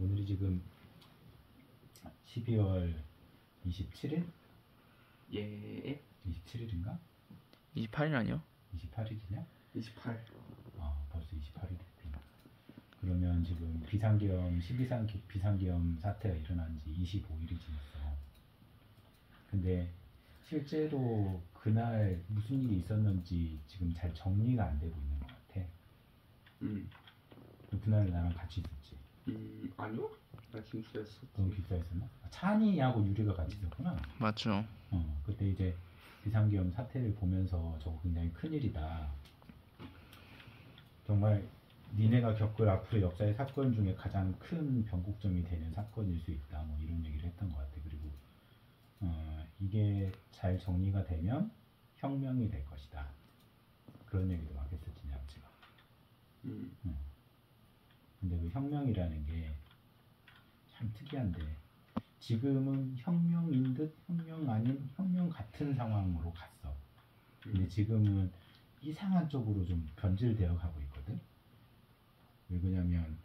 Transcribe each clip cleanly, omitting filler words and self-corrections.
오늘이 지금 12월 27일? 예. 27일인가? 28일 아니요? 28일이냐? 28. 벌써 28일이 됐구나. 그러면 지금 비상계엄, 12상 비상계엄 사태가 일어난 지 25일이 지났어. 근데 실제로 그날 무슨 일이 있었는지 지금 잘 정리가 안 되고 있는 것 같아. 그날 나랑 같이 있었지? 아니요. 나 김수였어. 넌 기사였었나? 찬이하고 유리가 같이 있었구나. 맞죠. 그때 이제 비상계엄 사태를 보면서 저거 굉장히 큰일이다. 정말 니네가 겪을 앞으로 역사의 사건 중에 가장 큰 변곡점이 되는 사건일 수 있다. 뭐 이런 얘기를 했던 것 같아. 그리고 이게 잘 정리가 되면 혁명이 될 것이다. 그런 얘기도 막 했었지, 냐지가. 근데 그 혁명이라는 게 참 특이한데 지금은 혁명인 듯 혁명 아닌 혁명 같은 상황으로 갔어. 근데 지금은 이상한 쪽으로 좀 변질되어 가고 있거든. 왜 그러냐면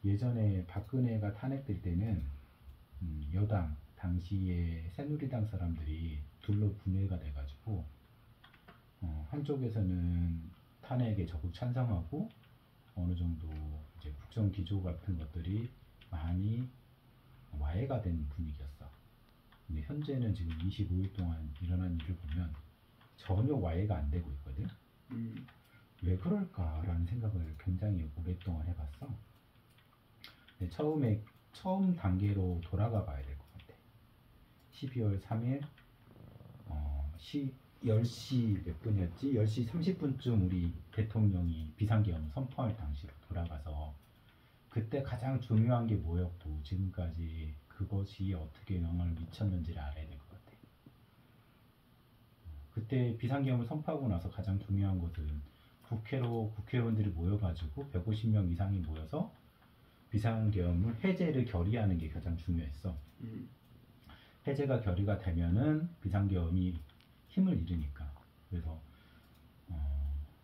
예전에 박근혜가 탄핵될 때는 여당 당시에 새누리당 사람들이 둘로 분열가 돼가지고 한쪽에서는 탄핵에 적극 찬성하고 어느 정도 이제 국정 기조 같은 것들이 많이 와해가 된 분위기였어. 근데 현재는 지금 25일 동안 일어난 일을 보면 전혀 와해가 안 되고 있거든. 왜 그럴까라는 생각을 굉장히 오랫동안 해봤어. 근데 처음 단계로 돌아가 봐야 될 것 같아. 12월 3일 10시 몇 분이었지? 10시 30분쯤 우리 대통령이 비상계엄 선포할 당시로 돌아가서 그때 가장 중요한 게 뭐였고 지금까지 그것이 어떻게 영향을 미쳤는지를 알아야 될 것 같아. 그때 비상계엄을 선포하고 나서 가장 중요한 것은 국회로 국회의원들이 모여가지고 150명 이상이 모여서 비상계엄을 해제를 결의하는 게 가장 중요했어. 해제가 결의가 되면은 비상계엄이 힘을 잃으니까. 그래서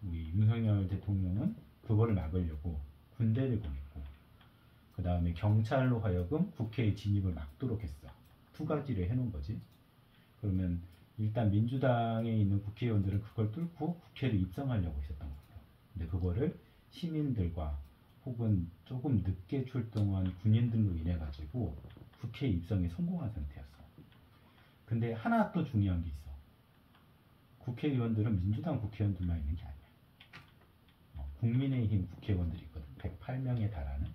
우리 윤석열 대통령은 그거를 막으려고 군대를 보냈고 그 다음에 경찰로 하여금 국회에 진입을 막도록 했어. 두 가지를 해놓은 거지. 그러면 일단 민주당에 있는 국회의원들은 그걸 뚫고 국회를 입성하려고 했었던 거예요. 근데 그거를 시민들과 혹은 조금 늦게 출동한 군인들로 인해 가지고 국회 입성에 성공한 상태였어. 근데 하나 또 중요한 게 있어. 국회의원들은 민주당 국회의원들만 있는 게 아니야. 국민의힘 국회의원들이 있거든. 108명에 달하는.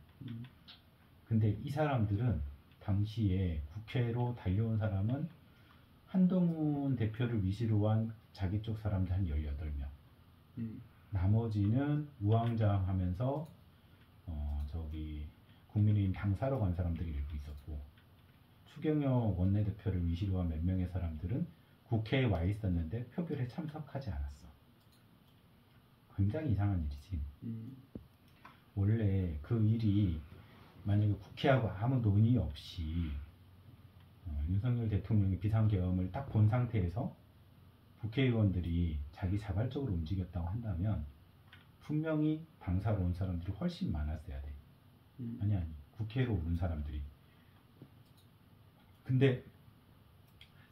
근데 이 사람들은 당시에 국회로 달려온 사람은 한동훈 대표를 위시로 한 자기 쪽 사람들 한 18명. 나머지는 우왕좌왕하면서 국민의힘 당사로 간 사람들이 일부 있었고 추경호 원내대표를 위시로 한 몇 명의 사람들은 국회에 와 있었는데 표결에 참석하지 않았어. 굉장히 이상한 일이지. 원래 그 일이 만약에 국회하고 아무 논의 없이 윤석열 대통령이 비상계엄을 딱 본 상태에서 국회의원들이 자기 자발적으로 움직였다고 한다면 분명히 당사로 온 사람들이 훨씬 많았어야 돼. 아니 국회로 온 사람들이. 근데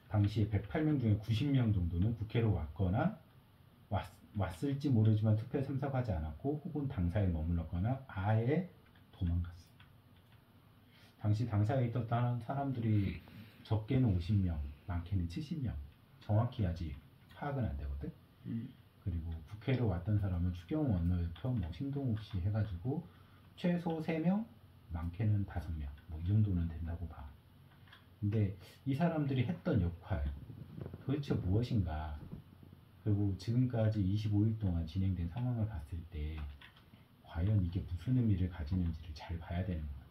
당시에 108명 중에 90명 정도는 국회로 왔거나 왔을지 모르지만 투표에 참석하지 않았고 혹은 당사에 머물렀거나 아예 도망갔어. 당시 당사에 있던 사람들이 적게는 50명, 많게는 70명. 정확히 아직 파악은 안 되거든. 그리고 국회로 왔던 사람은 추경호 원내대표, 신동욱 씨 해가지고 최소 3명, 많게는 5명. 뭐 이 정도는 된다고 봐. 근데 이 사람들이 했던 역할 도대체 무엇인가? 그리고 지금까지 25일 동안 진행된 상황을 봤을 때 과연 이게 무슨 의미를 가지는지를 잘 봐야 되는 것 같아.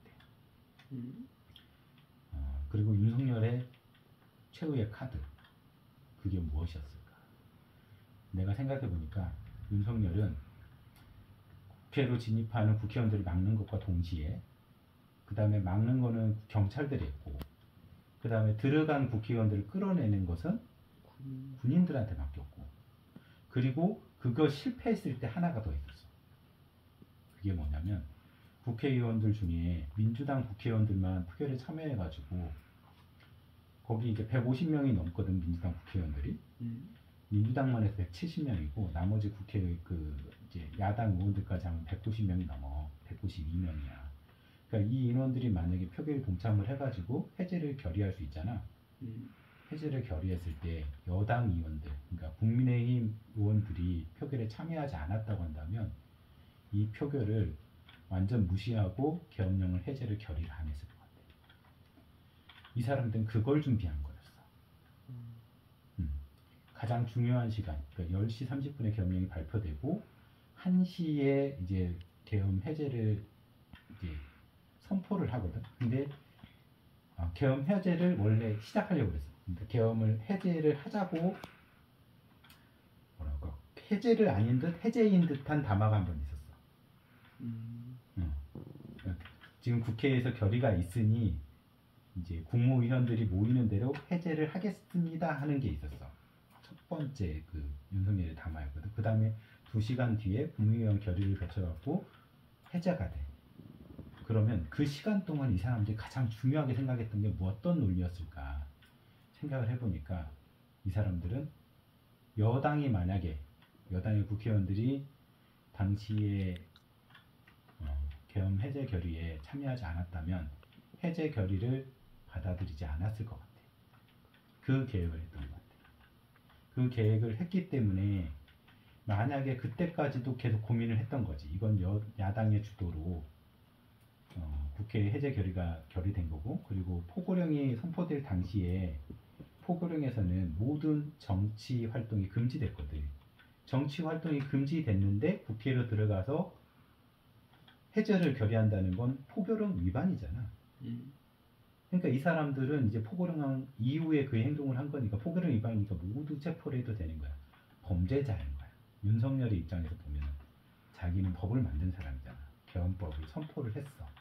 그리고 윤석열의 최후의 카드 그게 무엇이었을까? 내가 생각해보니까 윤석열은 국회로 진입하는 국회의원들을 막는 것과 동시에 그 다음에 막는 거는 경찰들이 했고 그 다음에 들어간 국회의원들을 끌어내는 것은 군인들한테 맡겼고 그리고 그거 실패했을 때 하나가 더 있었어. 그게 뭐냐면 국회의원들 중에 민주당 국회의원들만 표결에 참여해가지고 거기 이제 150명이 넘거든 민주당 국회의원들이. 민주당만 해서 170명이고 나머지 국회 이제 야당 의원들까지 하면 190명이 넘어. 192명이야. 그러니까 이 인원들이 만약에 표결에 동참을 해가지고 해제를 결의할 수 있잖아. 해제를 결의했을 때 여당 의원들, 그러니까 국민의힘 의원들이 표결에 참여하지 않았다고 한다면 이 표결을 완전 무시하고 계엄령을 해제를 결의를 안 했을 것 같아. 이 사람들은 그걸 준비한 거였어. 가장 중요한 시간, 그러니까 10시 30분에 계엄령이 발표되고 1시에 이제 계엄 해제를 이제 선포를 하거든. 근데 계엄 해제를 원래 시작하려고 그랬어. 근데 계엄을 해제를 하자고 뭐라고 해제를 아닌 듯 해제인 듯한 담화가 한 번 있었어. 지금 국회에서 결의가 있으니 이제 국무위원들이 모이는 대로 해제를 하겠습니다 하는 게 있었어. 첫 번째 그 윤석열의 담화였거든. 그 다음에 2시간 뒤에 국무위원 결의를 거쳐갖고 해제가 돼. 그러면 그 시간 동안 이 사람들이 가장 중요하게 생각했던 게 어떤 논리였을까 생각을 해보니까 이 사람들은 여당이 만약에 여당의 국회의원들이 당시에 계엄 해제 결의에 참여하지 않았다면 해제 결의를 받아들이지 않았을 것 같아. 그 계획을 했던 것 같아. 그 계획을 했기 때문에 만약에 그때까지도 계속 고민을 했던 거지. 이건 야당의 주도로 국회 해제 결의가 결의된 거고, 그리고 포고령이 선포될 당시에 포고령에서는 모든 정치 활동이 금지됐거든. 정치 활동이 금지됐는데 국회로 들어가서 해제를 결의한다는 건 포고령 위반이잖아. 그러니까 이 사람들은 이제 포고령 이후에 그 행동을 한 거니까 포고령 위반이니까 모두 체포를 해도 되는 거야. 범죄자인 거야. 윤석열의 입장에서 보면 자기는 법을 만든 사람이잖아. 계엄법을 선포를 했어.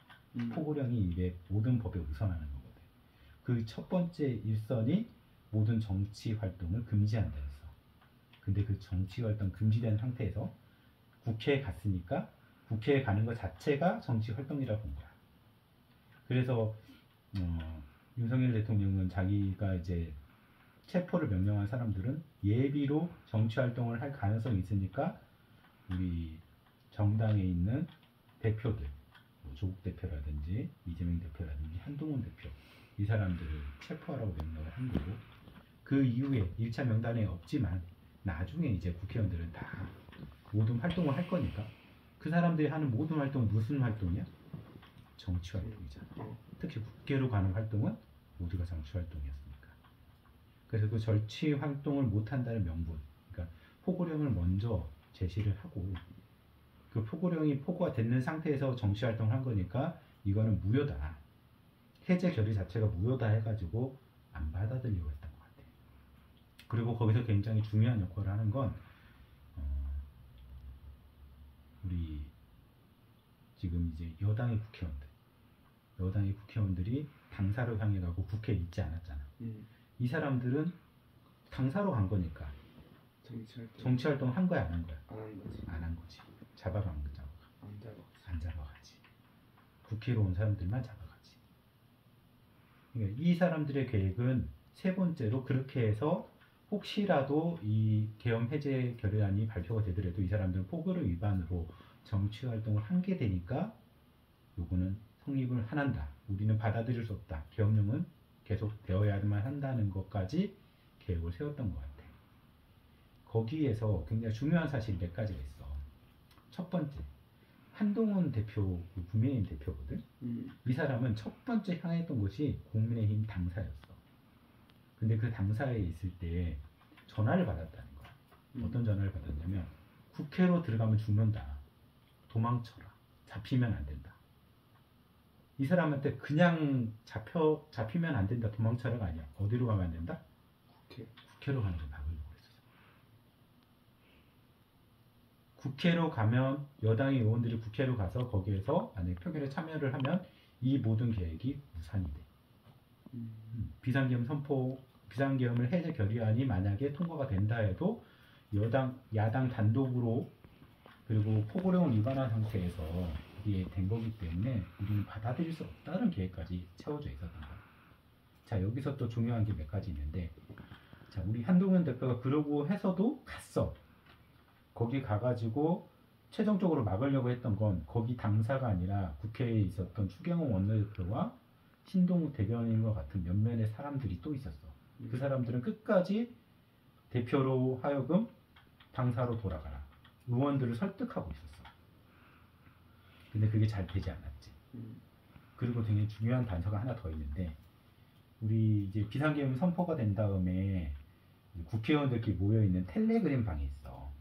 포고령이 이게 모든 법에 우선하는 거거든. 그 첫 번째 일선이 모든 정치 활동을 금지한다 했어. 근데 그 정치 활동 금지된 상태에서 국회에 갔으니까 국회에 가는 것 자체가 정치 활동이라고 본 거야. 그래서 윤석열 대통령은 자기가 이제 체포를 명령한 사람들은 예비로 정치 활동을 할 가능성이 있으니까 우리 정당에 있는 대표들, 조국 대표라든지 이재명 대표라든지 한동훈 대표, 이 사람들을 체포하라고 명령을 한 거고, 그 이후에 1차 명단에 없지만 나중에 이제 국회의원들은 다 모든 활동을 할 거니까 그 사람들이 하는 모든 활동은 무슨 활동이야? 정치 활동이잖아. 특히 국회로 가는 활동은 모두가 정치 활동이었으니까. 그래서 그 정치 활동을 못한다는 명분, 그러니까 포고령을 먼저 제시를 하고 그 포고령이 포고가 됐는 상태에서 정치 활동을 한 거니까 이거는 무효다. 해제 결의 자체가 무효다 해가지고 안 받아들이려고 했던 것 같아요. 그리고 거기서 굉장히 중요한 역할을 하는 건 우리 지금 이제 여당의 국회의원들이 당사로 향해 가고 국회에 있지 않았잖아. 이 사람들은 당사로 간 거니까 정치 활동 한 거야, 안 한 거야? 안 한 거지. 잡아간 거잖아. 안 잡아가지. 국회로 온 사람들만 잡아가지. 그러니까 이 사람들의 계획은 세 번째로 그렇게 해서 혹시라도 이 계엄 해제 결의안이 발표가 되더라도 이 사람들은 포고령 위반으로 정치 활동을 한 게 되니까 요거는 성립을 안 한다. 우리는 받아들일 수 없다. 계엄령은 계속 되어야만 한다는 것까지 계획을 세웠던 것 같아. 거기에서 굉장히 중요한 사실이 몇 가지가 있어. 첫 번째, 한동훈 대표, 국민의힘 대표거든. 이 사람은 첫 번째 향했던 곳이 국민의힘 당사였어. 근데 그 당사에 있을 때 전화를 받았다는 거야. 어떤 전화를 받았냐면 국회로 들어가면 죽는다. 도망쳐라. 잡히면 안 된다. 이 사람한테 그냥 잡히면 안 된다. 도망쳐라가 아니야. 어디로 가면 안 된다? 국회로 가는 걸 막으려고 했었어. 국회로 가면 여당의 의원들이 국회로 가서 거기에서 만약에 표결에 참여를 하면 이 모든 계획이 무산이 돼. 비상계엄을 해제 결의안이 만약에 통과가 된다 해도 야당 단독으로 그리고 포고령을 위반한 상태에서 이게 된 거기 때문에 우리는 받아들일 수 없다는 계획까지 채워져 있었던 거예요. 자, 여기서 또 중요한 게 몇 가지 있는데, 자, 우리 한동훈 대표가 그러고 해서도 갔어. 거기 가가지고 최종적으로 막으려고 했던 건 거기 당사가 아니라 국회에 있었던 추경호 원내대표와 신동욱 대변인과 같은 몇몇의 사람들이 또 있었어. 그 사람들은 끝까지 대표로 하여금 당사로 돌아가라. 의원들을 설득하고 있었어. 근데 그게 잘 되지 않았지. 그리고 되게 중요한 단서가 하나 더 있는데, 우리 이제 비상계엄 선포가 된 다음에 국회의원들끼리 모여있는 텔레그램 방이 있어.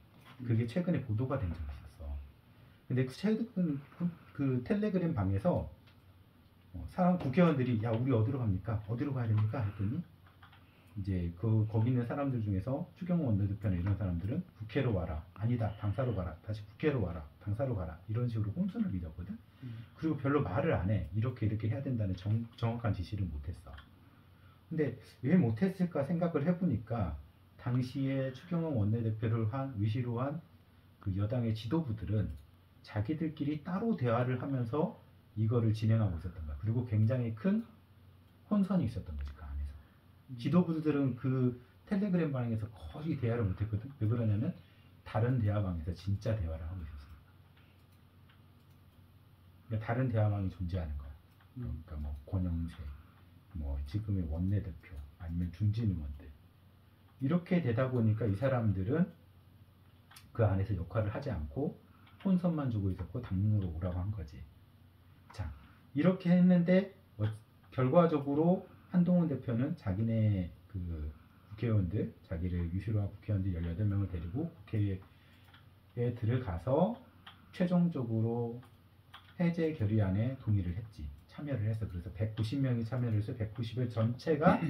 그게 최근에 보도가 된 적이 있었어. 근데 그 텔레그램 방에서 사람 국회의원들이 야, 우리 어디로 갑니까? 어디로 가야 됩니까? 했더니 이제 거기 있는 사람들 중에서 추경호 원내대표나 이런 사람들은 국회로 와라. 아니다. 당사로 가라. 다시 국회로 와라. 당사로 가라. 이런 식으로 혼선을 빚었거든. 그리고 별로 말을 안 해. 이렇게 해야 된다는 정확한 지시를 못했어. 근데 왜 못했을까 생각을 해보니까 당시에 추경호 원내대표를 위시로 한 그 여당의 지도부들은 자기들끼리 따로 대화를 하면서 이거를 진행하고 있었던 거야. 그리고 굉장히 큰 혼선이 있었던 거지, 그 안에서. 지도부들은 그 텔레그램 방에서 거의 대화를 못했거든. 왜 그러냐면 다른 대화방에서 진짜 대화를 하고 있었어. 그러니까 다른 대화방이 존재하는 거야. 그러니까 뭐 권영세, 뭐 지금의 원내대표, 아니면 중진 의원들. 이렇게 되다 보니까 이 사람들은 그 안에서 역할을 하지 않고 혼선만 주고 있었고 당론으로 오라고 한 거지. 자, 이렇게 했는데 결과적으로 한동훈 대표는 자기네 그 국회의원들, 자기를 유시로 한 국회의원들 18명을 데리고 국회에 들어가서 최종적으로 해제 결의안에 동의를 했지. 참여를 했어. 그래서 190명이 참여를 해서 190의 전체가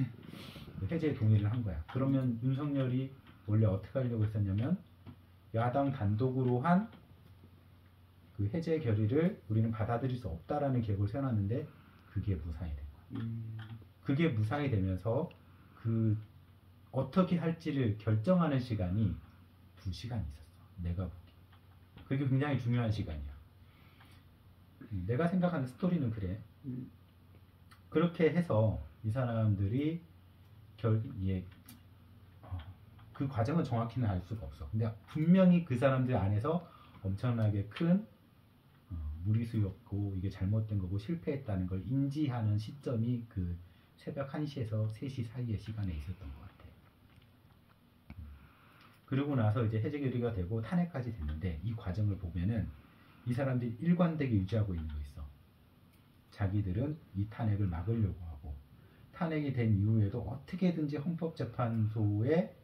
해제에 동의를 한 거야. 그러면 윤석열이 원래 어떻게 하려고 했었냐면 야당 단독으로 한 그 해제 결의를 우리는 받아들일 수 없다라는 계획을 세워놨는데 그게 무산이 된 거야. 그게 무산이 되면서 그 어떻게 할지를 결정하는 시간이 2시간 있었어. 내가 보기. 그게 굉장히 중요한 시간이야. 내가 생각하는 스토리는 그래. 그렇게 해서 이 사람들이 그 과정은 정확히는 알 수가 없어. 근데 분명히 그 사람들 안에서 엄청나게 큰 무리수였고 이게 잘못된 거고 실패했다는 걸 인지하는 시점이 그 새벽 1시에서 3시 사이의 시간에 있었던 것 같아. 그러고 나서 이제 해제 결의가 되고 탄핵까지 됐는데 이 과정을 보면은 이 사람들이 일관되게 유지하고 있는 거 있어. 자기들은 이 탄핵을 막으려고 하고 탄핵이 된 이후에도 어떻게든지 헌법재판소에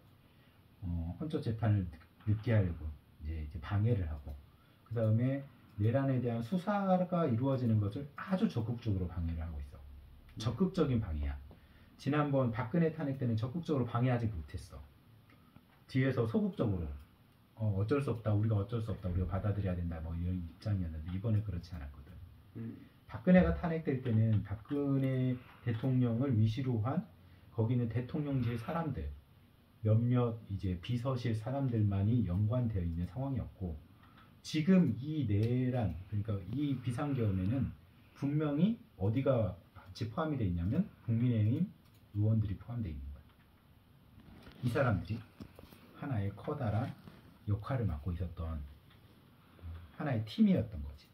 헌법재판을 늦게 하려고 이제 방해를 하고 그 다음에 내란에 대한 수사가 이루어지는 것을 아주 적극적으로 방해를 하고 있어. 적극적인 방해야. 지난번 박근혜 탄핵 때는 적극적으로 방해하지 못했어. 뒤에서 소극적으로 어쩔 수 없다. 우리가 어쩔 수 없다. 우리가 받아들여야 된다. 뭐 이런 입장이었는데 이번에 그렇지 않았거든. 박근혜가 탄핵될 때는 박근혜 대통령을 위시로 한 거기는 대통령실 사람들 몇몇 이제 비서실 사람들만이 연관되어 있는 상황이었고 지금 이 내란 그러니까 이 비상계엄에는 분명히 어디가 같이 포함이 되어 있냐면 국민의힘 의원들이 포함되어 있는 거예요. 이 사람들이 하나의 커다란 역할을 맡고 있었던 하나의 팀이었던 거지.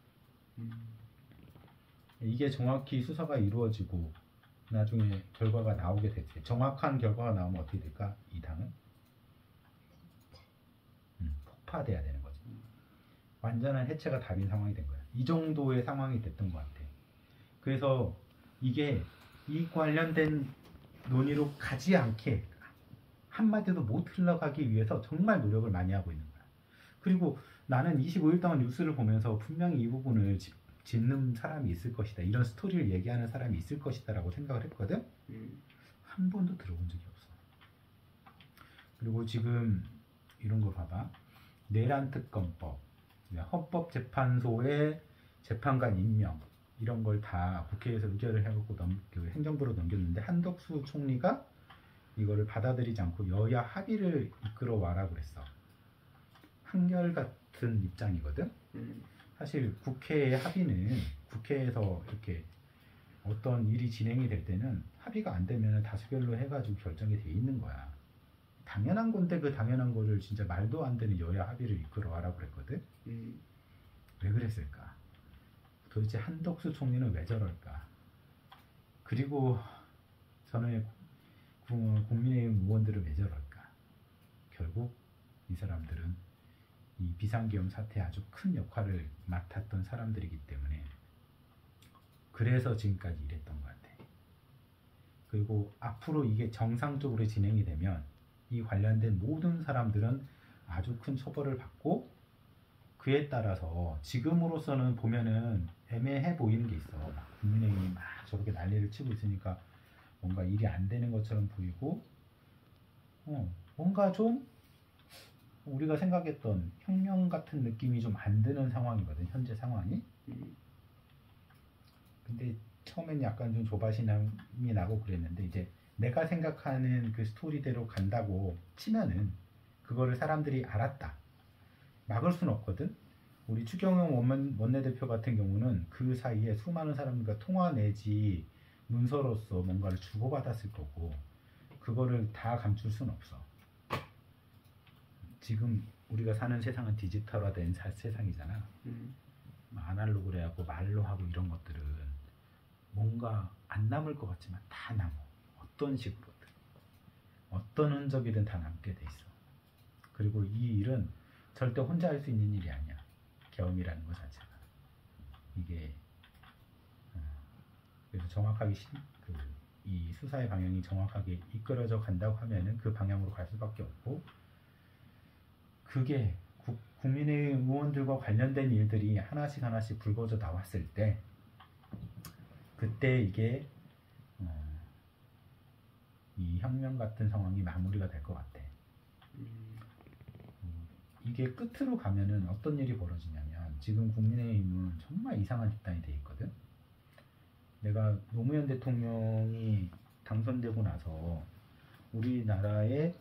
이게 정확히 수사가 이루어지고 나중에 결과가 나오게 됐지. 정확한 결과가 나오면 어떻게 될까? 이 당은 폭파돼야 되는 거지. 완전한 해체가 답인 상황이 된 거야. 이 정도의 상황이 됐던 것 같아. 그래서 이게 이 관련된 논의로 가지 않게 한마디도 못 흘러가기 위해서 정말 노력을 많이 하고 있는 거야. 그리고 나는 25일 동안 뉴스를 보면서 분명히 이 부분을 짚는 사람이 있을 것이다. 이런 스토리를 얘기하는 사람이 있을 것이다 라고 생각을 했거든. 한 번도 들어본 적이 없어. 그리고 지금 이런 거 봐봐. 내란특검법, 헌법재판소의 재판관 임명 이런 걸 다 국회에서 의결을 해갖고 행정부로 넘겼는데 한덕수 총리가 이거를 받아들이지 않고 여야 합의를 이끌어 와라 그랬어. 한결같은 입장이거든. 사실 국회의 합의는 국회에서 이렇게 어떤 일이 진행이 될 때는 합의가 안 되면 다수결로 해가지고 결정이 돼 있는 거야. 당연한 건데 그 당연한 거를 진짜 말도 안 되는 여야 합의를 이끌어와라 그랬거든. 왜 그랬을까? 도대체 한덕수 총리는 왜 저럴까? 그리고 전에 국민의힘 의원들은 왜 저럴까? 결국 이 사람들은 이 비상계엄 사태에 아주 큰 역할을 맡았던 사람들이기 때문에 그래서 지금까지 이랬던 것 같아. 그리고 앞으로 이게 정상적으로 진행이 되면 이 관련된 모든 사람들은 아주 큰 처벌을 받고 그에 따라서 지금으로서는 보면은 애매해 보이는 게 있어. 국민의힘이 막 저렇게 난리를 치고 있으니까 뭔가 일이 안 되는 것처럼 보이고 뭔가 좀 우리가 생각했던 혁명 같은 느낌이 좀 안 드는 상황이거든, 현재 상황이. 근데 처음엔 약간 좀 조바심이 나고 그랬는데 이제 내가 생각하는 그 스토리대로 간다고 치면은 그거를 사람들이 알았다. 막을 수는 없거든. 우리 추경호 원내대표 같은 경우는 그 사이에 수많은 사람들과 통화 내지 문서로서 뭔가를 주고받았을 거고 그거를 다 감출 수는 없어. 지금 우리가 사는 세상은 디지털화된 세상이잖아. 아날로그로 하고 말로 하고 이런 것들은 뭔가 안 남을 것 같지만 다 남어. 어떤 식으로든 어떤 흔적이든 다 남게 돼 있어. 그리고 이 일은 절대 혼자 할 수 있는 일이 아니야. 계엄이라는 것 자체가. 이게 그래서 정확하게 이 수사의 방향이 정확하게 이끌어져 간다고 하면은 그 방향으로 갈 수밖에 없고 그게 국민의 의원들과 관련된 일들이 하나씩 하나씩 불거져 나왔을 때 그때 이게 이 혁명 같은 상황이 마무리가 될 것 같아. 이게 끝으로 가면은 어떤 일이 벌어지냐면 지금 국민의힘은 정말 이상한 집단이 돼 있거든. 내가 노무현 대통령이 당선되고 나서 우리나라의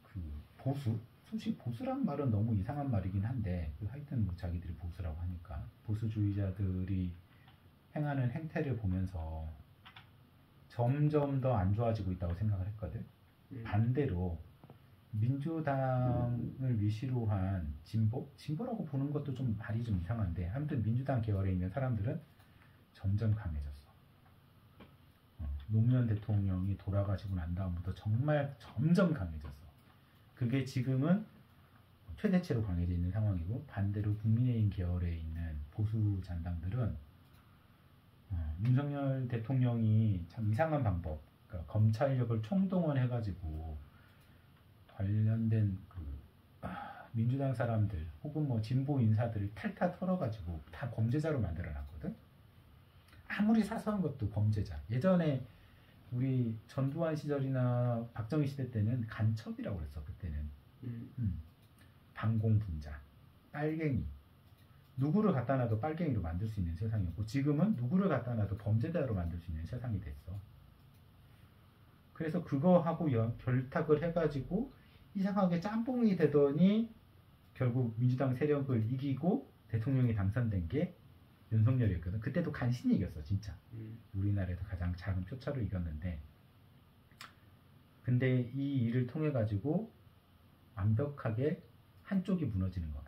그 보수, 솔직히 보수란 말은 너무 이상한 말이긴 한데 하여튼 뭐 자기들이 보수라고 하니까 보수주의자들이 행하는 행태를 보면서 점점 더 안 좋아지고 있다고 생각을 했거든. 반대로 민주당을 위시로 한 진보라고 보는 것도 좀 말이 좀 이상한데 아무튼 민주당 계열에 있는 사람들은 점점 강해졌어. 노무현 대통령이 돌아가시고 난 다음부터 정말 점점 강해졌어. 그게 지금은 최대치로 강해져 있는 상황이고 반대로 국민의힘 계열에 있는 보수 잔당들은 윤석열 대통령이 참 이상한 방법, 그러니까 검찰력을 총동원해가지고 관련된 민주당 사람들 혹은 뭐 진보 인사들을 탈탈 털어가지고 다 범죄자로 만들어놨거든. 아무리 사소한 것도 범죄자. 예전에 우리 전두환 시절이나 박정희 시대 때는 간첩이라고 그랬어. 그때는 반공분자, 빨갱이. 누구를 갖다 놔도 빨갱이로 만들 수 있는 세상이었고 지금은 누구를 갖다 놔도 범죄자로 만들 수 있는 세상이 됐어. 그래서 그거하고 결탁을 해가지고 이상하게 짬뽕이 되더니 결국 민주당 세력을 이기고 대통령이 당선된 게 윤석열이었거든. 그때도 간신히 이겼어 진짜. 우리나라에서 가장 작은 표차로 이겼는데 근데 이 일을 통해 가지고 완벽하게 한쪽이 무너지는 것 같아.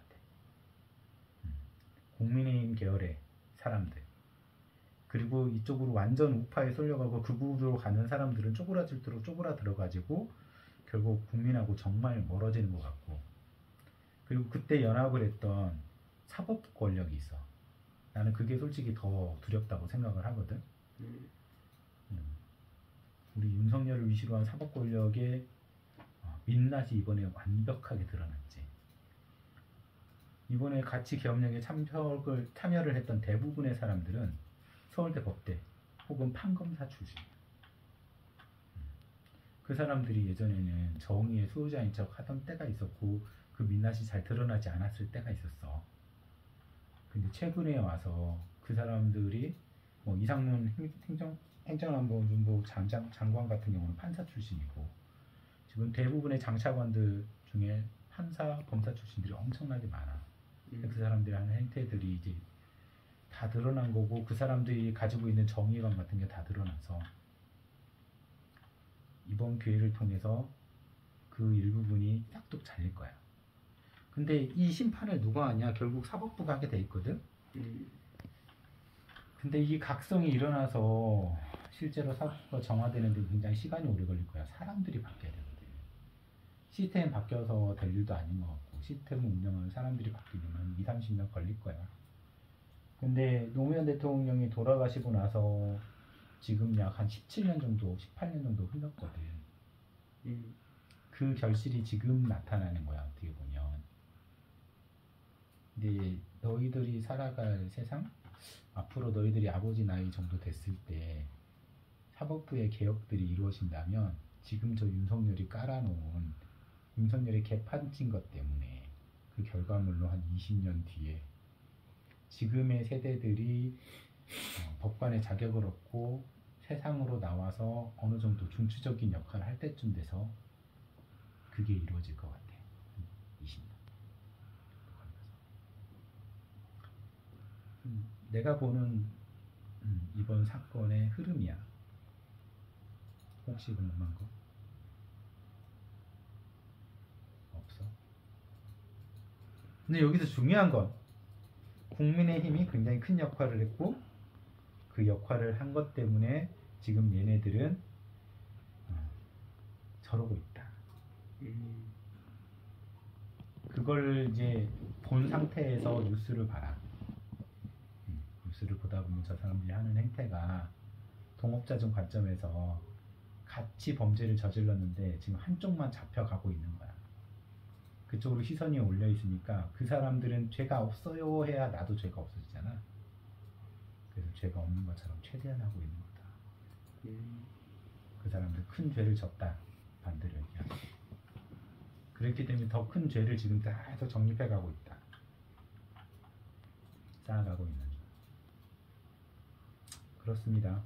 국민의힘 계열의 사람들 그리고 이쪽으로 완전 우파에 쏠려가고 극우로 가는 사람들은 쪼그라들도록 쪼그라들어가지고 결국 국민하고 정말 멀어지는 것 같고 그리고 그때 연합을 했던 사법 권력이 있어. 나는 그게 솔직히 더 두렵다고 생각을 하거든. 우리 윤석열을 위시로 한 사법 권력의 민낯이 이번에 완벽하게 드러났지. 이번에 같이 계엄령에 참여를 했던 대부분의 사람들은 서울대 법대 혹은 판검사 출신. 그 사람들이 예전에는 정의의 수호자인 척 하던 때가 있었고 그 민낯이 잘 드러나지 않았을 때가 있었어. 근데 최근에 와서 그 사람들이 뭐 이상문 행정안보본부 장관 같은 경우는 판사 출신이고 지금 대부분의 장차관들 중에 판사, 검사 출신들이 엄청나게 많아. 그 사람들이 하는 행태들이 이제 다 드러난 거고 그 사람들이 가지고 있는 정의감 같은 게 다 드러나서 이번 기회를 통해서 그 일부분이 싹둑 잘릴 거야. 근데 이 심판을 누가 하냐? 결국 사법부가 하게 돼 있거든. 근데 이 각성이 일어나서 실제로 사법부가 정화되는 데 굉장히 시간이 오래 걸릴 거야. 사람들이 바뀌어야 되거든. 시스템 바뀌어서 될 일도 아닌 것 같고 시스템을 운영하는 사람들이 바뀌려면 2, 30년 걸릴 거야. 근데 노무현 대통령이 돌아가시고 나서 지금 약 한 17년 정도, 18년 정도 흘렀거든. 그 결실이 지금 나타나는 거야, 어떻게 보면. 근데 너희들이 살아갈 세상? 앞으로 너희들이 아버지 나이 정도 됐을 때 사법부의 개혁들이 이루어진다면 지금 저 윤석열이 깔아놓은 윤석열이 개판친 것 때문에 그 결과물로 한 20년 뒤에 지금의 세대들이 법관의 자격을 얻고 세상으로 나와서 어느 정도 중추적인 역할을 할 때쯤 돼서 그게 이루어질 것 같아. 20년. 내가 보는 이번 사건의 흐름이야. 혹시 궁금한 거? 없어? 근데 여기서 중요한 건 국민의힘이 굉장히 큰 역할을 했고 그 역할을 한 것 때문에 지금 얘네들은 저러고 있다. 그걸 이제 본 상태에서 뉴스를 봐라. 뉴스를 보다 보면 저 사람들이 하는 행태가 동업자중 관점에서 같이 범죄를 저질렀는데 지금 한쪽만 잡혀가고 있는 거야. 그쪽으로 시선이 올려 있으니까 그 사람들은 죄가 없어요 해야 나도 죄가 없어지잖아. 그래서 죄가 없는 것처럼 최대한 하고 있는 거다. 그 사람들 큰 죄를 졌다. 반대로 얘기하고. 그렇기 때문에 더 큰 죄를 지금 계속 정립해가고 있다. 쌓아가고 있는 중. 그렇습니다.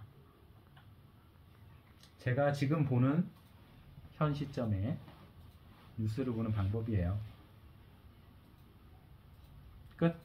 제가 지금 보는 현 시점에 뉴스를 보는 방법이에요. 끝.